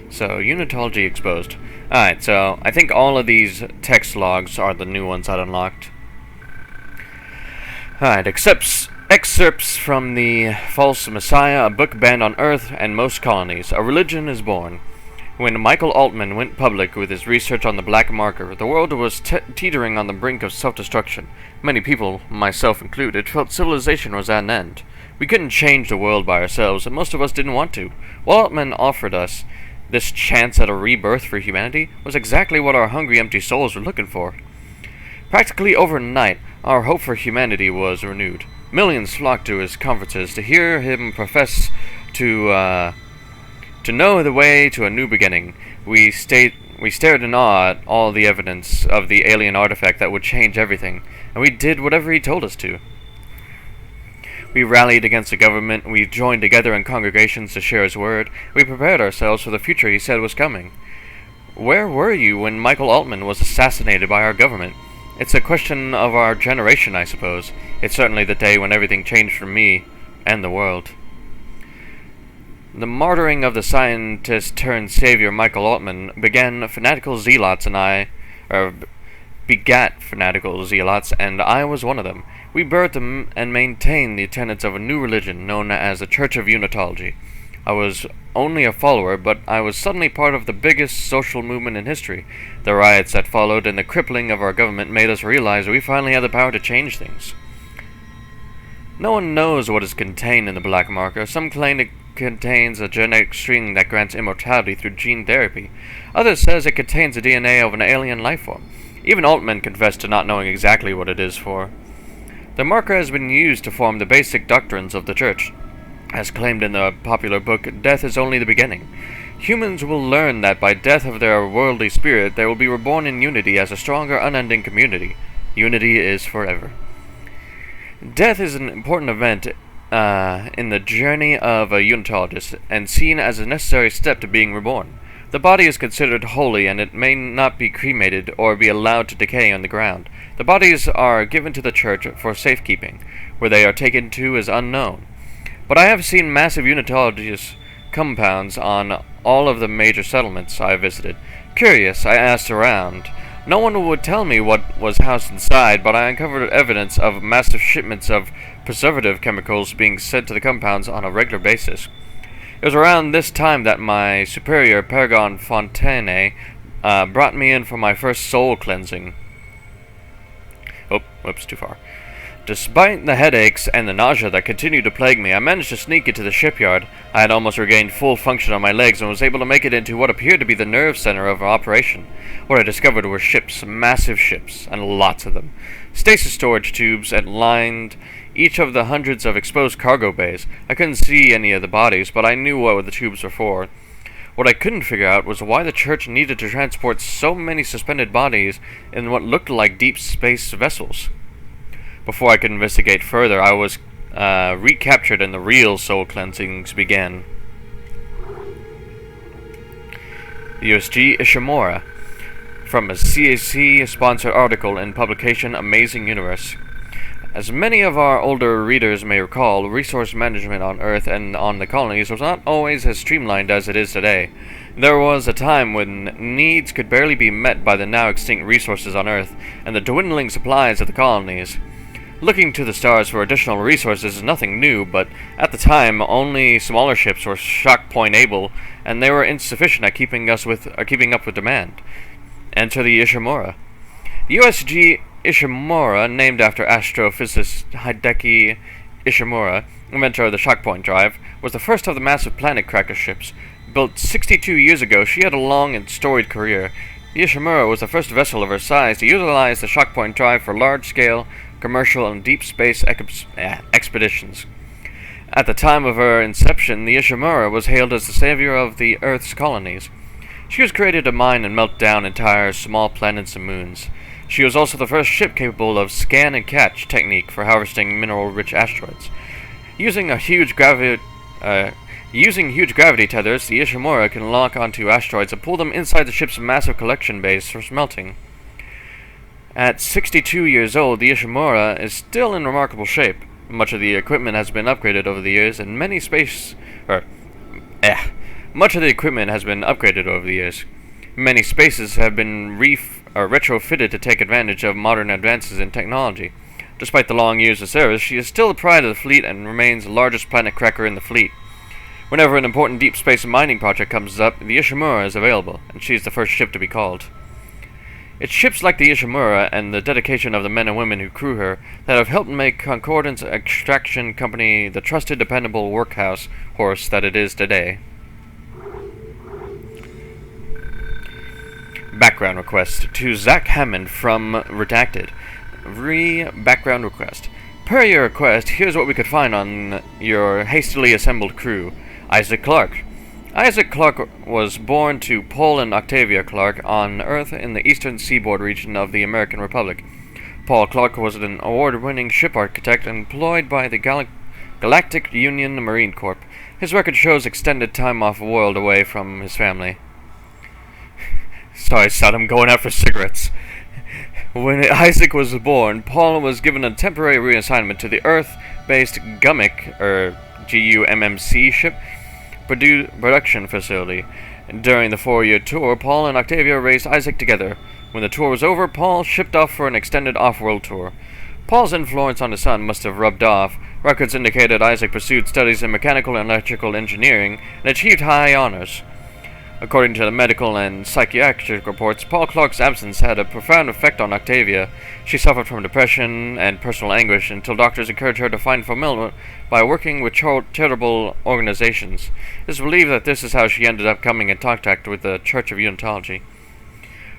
So, Unitology Exposed. Alright, so I think all of these text logs are the new ones I unlocked. Alright, excerpts from the False Messiah, a book banned on Earth and most colonies. A religion is born. When Michael Altman went public with his research on the black marker, the world was teetering on the brink of self-destruction. Many people, myself included, felt civilization was at an end. We couldn't change the world by ourselves, and most of us didn't want to. What Altman offered us, this chance at a rebirth for humanity, was exactly what our hungry, empty souls were looking for. Practically overnight, our hope for humanity was renewed. Millions flocked to his conferences to hear him profess to know the way to a new beginning. We stared in awe at all the evidence of the alien artifact that would change everything, and we did whatever he told us to. We rallied against the government, we joined together in congregations to share his word, we prepared ourselves for the future he said was coming. Where were you when Michael Altman was assassinated by our government? It's a question of our generation, I suppose. It's certainly the day when everything changed for me and the world. The martyring of the scientist-turned-savior Michael Altman begat fanatical zealots, and I was one of them. We birthed and maintained the tenets of a new religion known as the Church of Unitology. I was only a follower, but I was suddenly part of the biggest social movement in history. The riots that followed and the crippling of our government made us realize we finally had the power to change things. No one knows what is contained in the black marker. Some claim it contains a genetic string that grants immortality through gene therapy. Others says it contains the DNA of an alien life form. Even Altman confessed to not knowing exactly what it is for. The marker has been used to form the basic doctrines of the Church. As claimed in the popular book, death is only the beginning. Humans will learn that by death of their worldly spirit, they will be reborn in unity as a stronger, unending community. Unity is forever. Death is an important event in the journey of a Unitologist, and seen as a necessary step to being reborn. The body is considered holy, and it may not be cremated or be allowed to decay on the ground. The bodies are given to the Church for safekeeping. Where they are taken to is unknown. But I have seen massive Unitologist compounds on all of the major settlements I have visited. Curious, I asked around. No one would tell me what was housed inside, but I uncovered evidence of massive shipments of preservative chemicals being sent to the compounds on a regular basis. It was around this time that my superior, Paragon Fontaine, brought me in for my first soul cleansing. Oh, whoops, too far. Despite the headaches and the nausea that continued to plague me, I managed to sneak into the shipyard. I had almost regained full function on my legs and was able to make it into what appeared to be the nerve center of our operation. What I discovered were ships, massive ships, and lots of them. Stasis storage tubes that lined each of the hundreds of exposed cargo bays. I couldn't see any of the bodies, but I knew what the tubes were for. What I couldn't figure out was why the Church needed to transport so many suspended bodies in what looked like deep space vessels. Before I could investigate further, I was recaptured and the real soul cleansings began. The USS Ishimura, from a CAC-sponsored article in publication Amazing Universe. As many of our older readers may recall, resource management on Earth and on the colonies was not always as streamlined as it is today. There was a time when needs could barely be met by the now extinct resources on Earth and the dwindling supplies of the colonies. Looking to the stars for additional resources is nothing new, but at the time, only smaller ships were shock point able, and they were insufficient at keeping up with demand. Enter the Ishimura. The USS Ishimura, named after astrophysicist Hideki Ishimura, inventor of the shock point drive, was the first of the massive planet cracker ships. Built 62 years ago, she had a long and storied career. The Ishimura was the first vessel of her size to utilize the shock point drive for large-scale commercial and deep space expeditions. At the time of her inception, the Ishimura was hailed as the savior of the Earth's colonies. She was created to mine and melt down entire small planets and moons. She was also the first ship capable of scan and catch technique for harvesting mineral-rich asteroids. Using huge gravity tethers, the Ishimura can lock onto asteroids and pull them inside the ship's massive collection bays for smelting. At 62 years old, the Ishimura is still in remarkable shape. Much of the equipment has been upgraded over the years, and Much of the equipment has been upgraded over the years. Many spaces have been retrofitted to take advantage of modern advances in technology. Despite the long years of service, she is still the pride of the fleet and remains the largest planet cracker in the fleet. Whenever an important deep space mining project comes up, the Ishimura is available, and she is the first ship to be called. It's ships like the Ishimura and the dedication of the men and women who crew her that have helped make Concordance Extraction Company the trusted, dependable workhouse horse that it is today. Background request to Zach Hammond from Redacted. Background request. Per your request, here's what we could find on your hastily assembled crew. Isaac Clarke. Isaac Clarke was born to Paul and Octavia Clarke on Earth in the eastern seaboard region of the American Republic. Paul Clarke was an award-winning ship architect employed by the Galactic Union Marine Corps. His record shows extended time off world away from his family. Sorry, son, I'm going out for cigarettes. When Isaac was born, Paul was given a temporary reassignment to the Earth-based GUMMC ship production facility. During the 4-year tour, Paul and Octavia raised Isaac together. When the tour was over, Paul shipped off for an extended off-world tour. Paul's influence on his son must have rubbed off. Records indicated Isaac pursued studies in mechanical and electrical engineering and achieved high honors. According to the medical and psychiatric reports, Paul Clarke's absence had a profound effect on Octavia. She suffered from depression and personal anguish until doctors encouraged her to find fulfillment by working with charitable organizations. It is believed that this is how she ended up coming in contact with the Church of Unitology.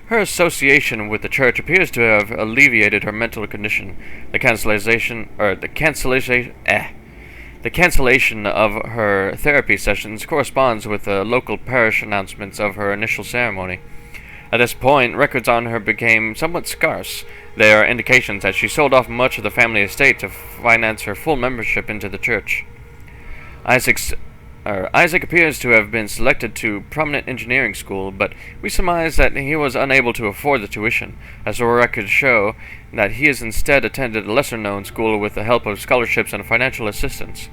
Her association with the Church appears to have alleviated her mental condition. The cancellation of her therapy sessions corresponds with the local parish announcements of her initial ceremony. At this point, records on her became somewhat scarce. There are indications that she sold off much of the family estate to finance her full membership into the church. Isaac appears to have been selected to prominent engineering school, but we surmise that he was unable to afford the tuition, as the records show that he has instead attended a lesser-known school with the help of scholarships and financial assistance.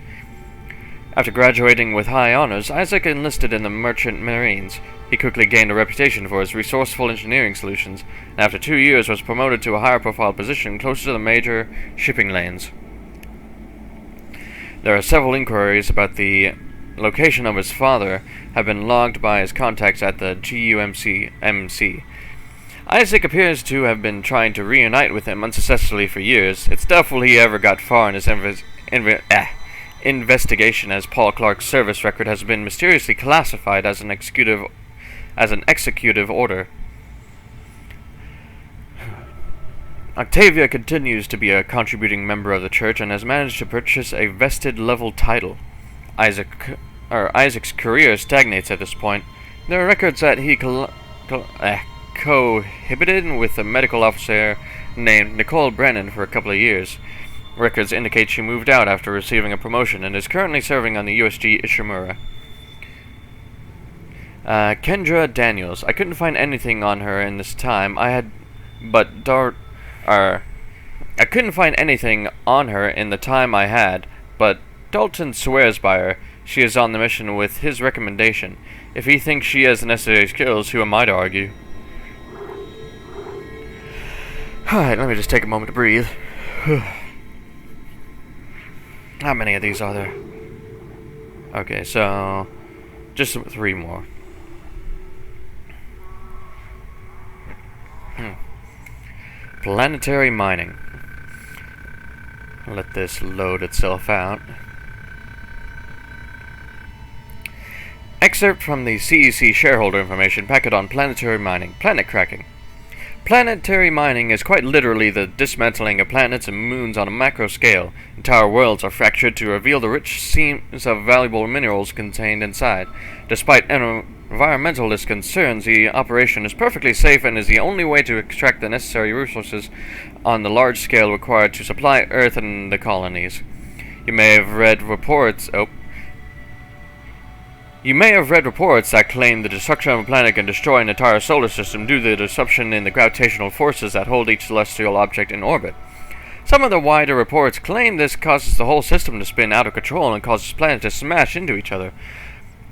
After graduating with high honors, Isaac enlisted in the Merchant Marines. He quickly gained a reputation for his resourceful engineering solutions, and after 2 years was promoted to a higher-profile position closer to the major shipping lanes. There are several inquiries about the location of his father have been logged by his contacts at the GUMC. Isaac appears to have been trying to reunite with him unsuccessfully for years. It's doubtful he ever got far in his investigation, as Paul Clarke's service record has been mysteriously classified as an executive order. Octavia continues to be a contributing member of the church and has managed to purchase a vested level title. Isaac's career stagnates at this point. There are records that he cohabited with a medical officer named Nicole Brennan for a couple of years. Records indicate she moved out after receiving a promotion and is currently serving on the USG Ishimura. Kendra Daniels. I couldn't find anything on her in this time. I couldn't find anything on her in the time I had, but Dalton swears by her. She is on the mission with his recommendation. If he thinks she has the necessary skills, who am I to argue? Alright, let me just take a moment to breathe. How many of these are there? Okay, so just 3 more. Planetary Mining. Let this load itself out. Excerpt from the CEC shareholder information packet on planetary mining. Planet cracking. Planetary mining is quite literally the dismantling of planets and moons on a macro scale. Entire worlds are fractured to reveal the rich seams of valuable minerals contained inside. Despite environmentalist concerns, the operation is perfectly safe and is the only way to extract the necessary resources on the large scale required to supply Earth and the colonies. You may have read reports that claim the destruction of a planet can destroy an entire solar system due to the disruption in the gravitational forces that hold each celestial object in orbit. Some of the wider reports claim this causes the whole system to spin out of control and causes planets to smash into each other.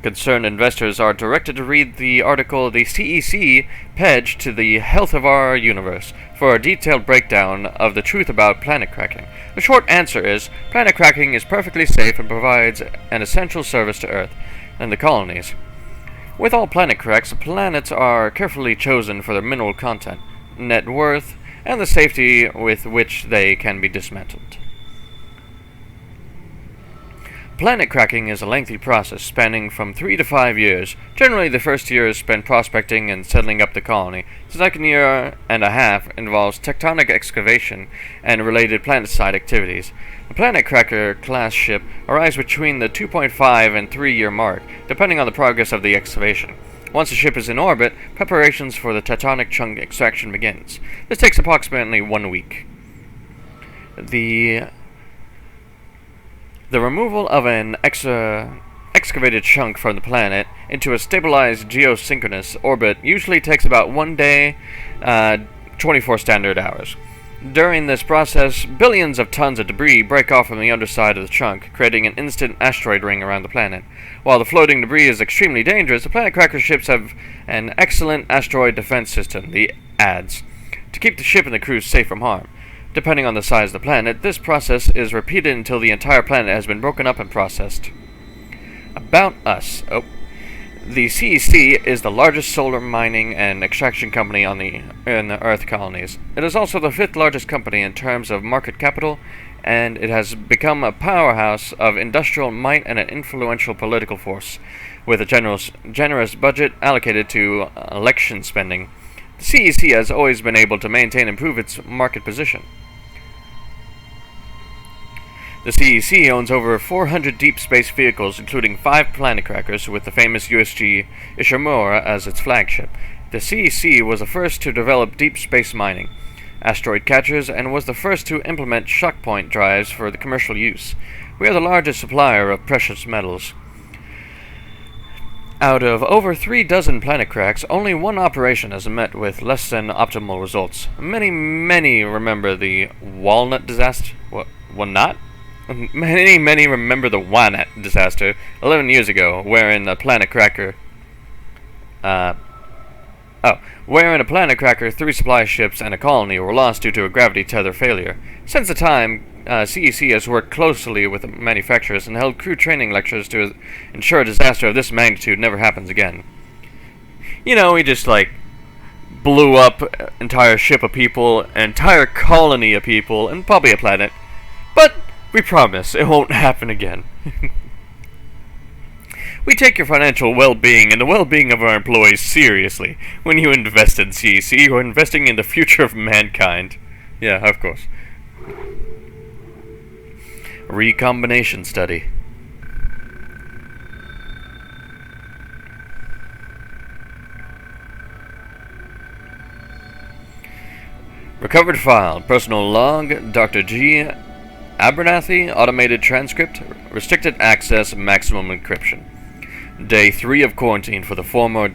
Concerned investors are directed to read the article "The CEC Pledge to the Health of Our Universe" for a detailed breakdown of the truth about planet cracking. The short answer is, planet cracking is perfectly safe and provides an essential service to Earth and the colonies. With all planet cracks, planets are carefully chosen for their mineral content, net worth, and the safety with which they can be dismantled. Planet cracking is a lengthy process spanning from 3 to 5 years. Generally, the first year is spent prospecting and settling up the colony. The second year and a half involves tectonic excavation and related planet-side activities. The Planet Cracker class ship arrives between the 2.5 and 3 year mark, depending on the progress of the excavation. Once the ship is in orbit, preparations for the tectonic chunk extraction begins. This takes approximately 1 week. The removal of an excavated chunk from the planet into a stabilized geosynchronous orbit usually takes about 1 day, 24 standard hours. During this process, billions of tons of debris break off from the underside of the chunk, creating an instant asteroid ring around the planet. While the floating debris is extremely dangerous, the Planet Cracker ships have an excellent asteroid defense system, the ADS, to keep the ship and the crew safe from harm. Depending on the size of the planet, this process is repeated until the entire planet has been broken up and processed. About us. The CEC is the largest solar mining and extraction company in the Earth colonies. It is also the 5th largest company in terms of market capital, and it has become a powerhouse of industrial might and an influential political force, with a generous budget allocated to election spending. The CEC has always been able to maintain and improve its market position. The CEC owns over 400 deep space vehicles, including 5 planet crackers, with the famous USS Ishimura as its flagship. The CEC was the first to develop deep space mining, asteroid catchers, and was the first to implement shock point drives for the commercial use. We are the largest supplier of precious metals. Out of over 3 dozen planet cracks, only 1 operation has met with less than optimal results. Many remember the walnut disaster. Many remember the walnut disaster 11 years ago, wherein a planet cracker, 3 supply ships and a colony were lost due to a gravity tether failure. Since the time, CEC has worked closely with the manufacturers and held crew training lectures to ensure a disaster of this magnitude never happens again. You know, we just, blew up an entire ship of people, an entire colony of people, and probably a planet. But we promise it won't happen again. We take your financial well-being and the well-being of our employees seriously. When you invest in CEC, you are investing in the future of mankind. Yeah, of course. Recombination Study. Recovered file. Personal log. Dr. G. Abernathy, automated transcript, restricted access, maximum encryption. Day 3 of quarantine for the former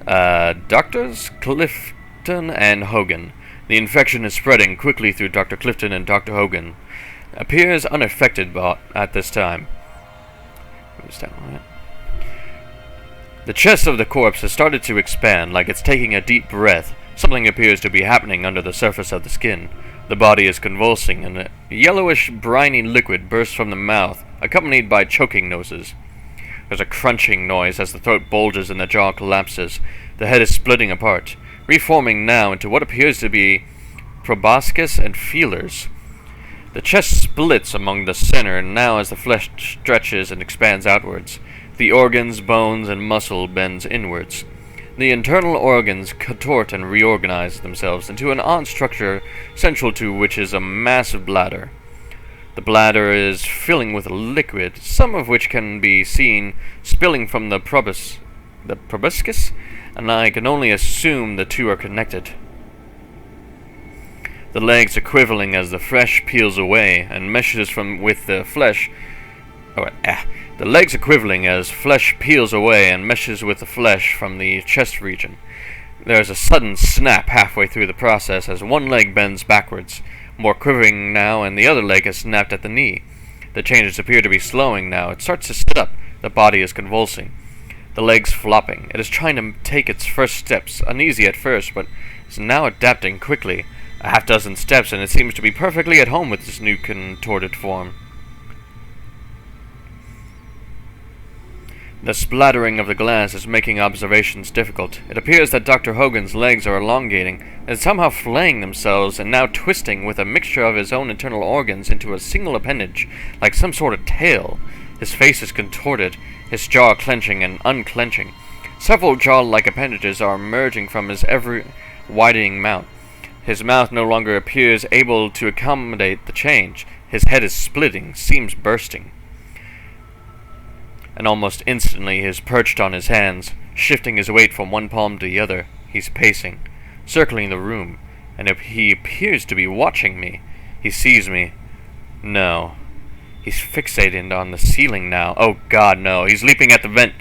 Doctors Clifton and Hogan. The infection is spreading quickly through Dr. Clifton and Dr. Hogan. Appears unaffected at this time. The chest of the corpse has started to expand, like it's taking a deep breath. Something appears to be happening under the surface of the skin. The body is convulsing, and a yellowish, briny liquid bursts from the mouth, accompanied by choking noises. There's a crunching noise as the throat bulges and the jaw collapses. The head is splitting apart, reforming now into what appears to be proboscis and feelers. The chest splits among the center now as the flesh stretches and expands outwards. The organs, bones, and muscle bends inwards. The internal organs contort and reorganize themselves into an odd structure, central to which is a massive bladder. The bladder is filling with liquid, some of which can be seen spilling from the proboscis, and I can only assume the two are connected. The legs are quivering as the flesh peels away and meshes with the flesh. The legs are quivering as flesh peels away and meshes with the flesh from the chest region. There is a sudden snap halfway through the process as one leg bends backwards, more quivering now, and the other leg has snapped at the knee. The changes appear to be slowing now. It starts to sit up. The body is convulsing. the legs flopping. It is trying to take its first steps, uneasy at first, but is now adapting quickly. A half-dozen steps, and it seems to be perfectly at home with this new contorted form. The splattering of the glass is making observations difficult. It appears that Dr. Hogan's legs are elongating, and somehow flaying themselves and now twisting with a mixture of his own internal organs into a single appendage, like some sort of tail. His face is contorted, his jaw clenching and unclenching. Several jaw-like appendages are emerging from his ever-widening mouth. His mouth no longer appears able to accommodate the change. His head is splitting, seams bursting. And almost instantly he is perched on his hands, shifting his weight from one palm to the other. He's pacing, circling the room, and he appears to be watching me. He sees me. No. He's fixated on the ceiling now. Oh God, no. He's leaping at the vent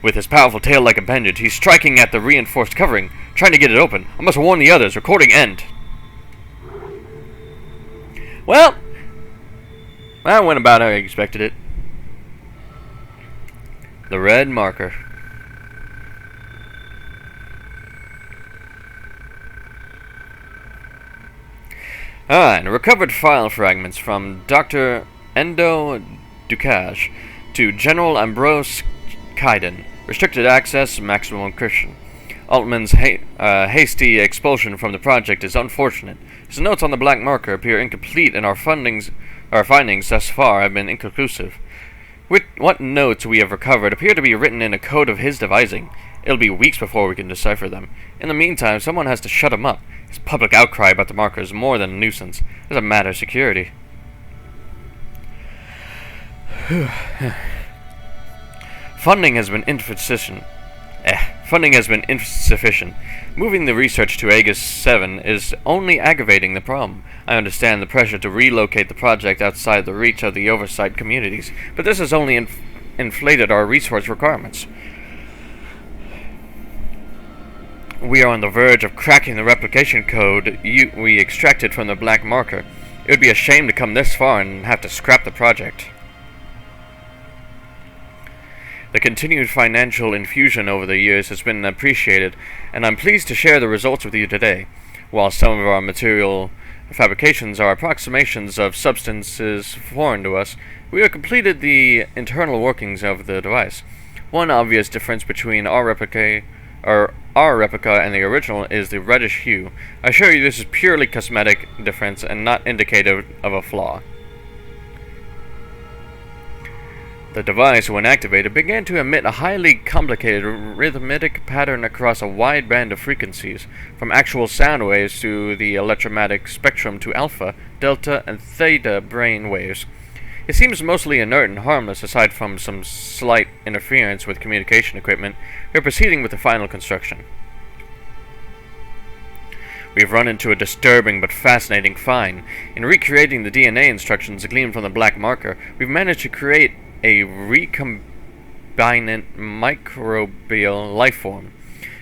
with his powerful tail-like appendage. He's striking at the reinforced covering, trying to get it open. I must warn the others. Recording end. Well, that went about how I expected it. The red marker. And recovered file fragments from Dr. Endo Ducage to General Ambrose Kaiden. Restricted access, maximum encryption. Altman's hasty expulsion from the project is unfortunate. His notes on the black marker appear incomplete, and our findings thus far have been inconclusive. What notes we have recovered appear to be written in a code of his devising. It'll be weeks before we can decipher them. In the meantime, someone has to shut him up. His public outcry about the marker is more than a nuisance. It's a matter of security. Funding has been insufficient. Moving the research to Aegis 7 is only aggravating the problem. I understand the pressure to relocate the project outside the reach of the oversight communities, but this has only inflated our resource requirements. We are on the verge of cracking the replication code we extracted from the black marker. It would be a shame to come this far and have to scrap the project. The continued financial infusion over the years has been appreciated, and I'm pleased to share the results with you today. While some of our material fabrications are approximations of substances foreign to us, we have completed the internal workings of the device. One obvious difference between our replica and the original is the reddish hue. I assure you this is purely cosmetic difference and not indicative of a flaw. The device, when activated, began to emit a highly complicated rhythmic pattern across a wide band of frequencies, from actual sound waves to the electromagnetic spectrum to alpha, delta, and theta brain waves. It seems mostly inert and harmless aside from some slight interference with communication equipment. We're proceeding with the final construction. We've run into a disturbing but fascinating find. In recreating the DNA instructions gleaned from the black marker, we've managed to create a recombinant microbial life form.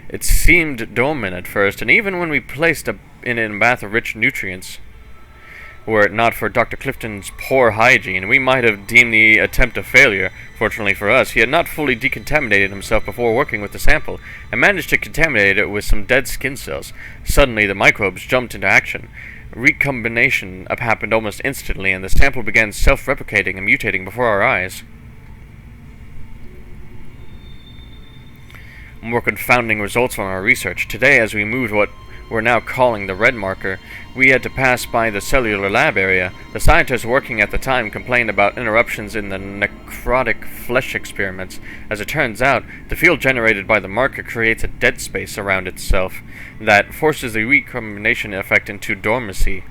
It seemed dormant at first, and even when we placed it in a bath of rich nutrients, were it not for Dr. Clifton's poor hygiene, we might have deemed the attempt a failure. Fortunately for us, he had not fully decontaminated himself before working with the sample, and managed to contaminate it with some dead skin cells. Suddenly, the microbes jumped into action. Recombination happened almost instantly, and the sample began self-replicating and mutating before our eyes. More confounding results from our research. Today, as we moved what we're now calling the red marker, we had to pass by the cellular lab area. The scientists working at the time complained about interruptions in the necrotic flesh experiments. As it turns out, the field generated by the marker creates a dead space around itself that forces the recombination effect into dormancy.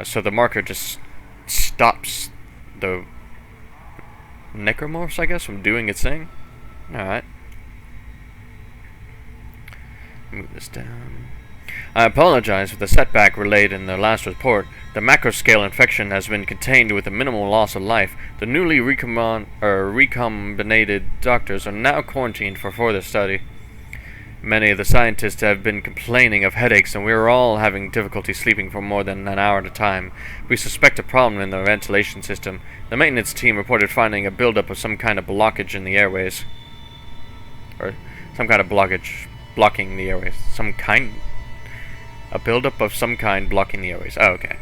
So the marker just stops the necromorphs, I guess, from doing its thing? Alright. Move this down. I apologize for the setback relayed in the last report. The macro-scale infection has been contained with a minimal loss of life. The newly recombinated doctors are now quarantined for further study. Many of the scientists have been complaining of headaches, and we are all having difficulty sleeping for more than an hour at a time. We suspect a problem in the ventilation system. The maintenance team reported finding a buildup of some kind of blockage in the airways. Or some kind of blockage blocking the airways. A buildup of some kind blocking the airways. Oh, okay.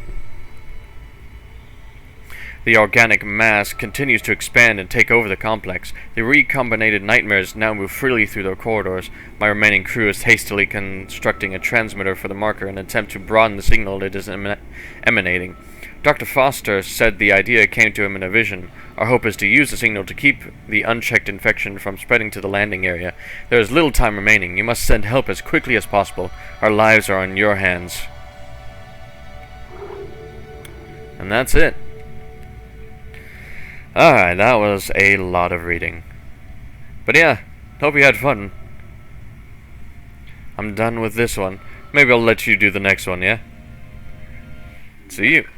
The organic mass continues to expand and take over the complex. The recombinated nightmares now move freely through the corridors. My remaining crew is hastily constructing a transmitter for the marker in an attempt to broaden the signal it is emanating. Dr. Foster said the idea came to him in a vision. Our hope is to use the signal to keep the unchecked infection from spreading to the landing area. There is little time remaining. You must send help as quickly as possible. Our lives are in your hands. And that's it. Alright, that was a lot of reading. But yeah, hope you had fun. I'm done with this one. Maybe I'll let you do the next one, yeah? See you.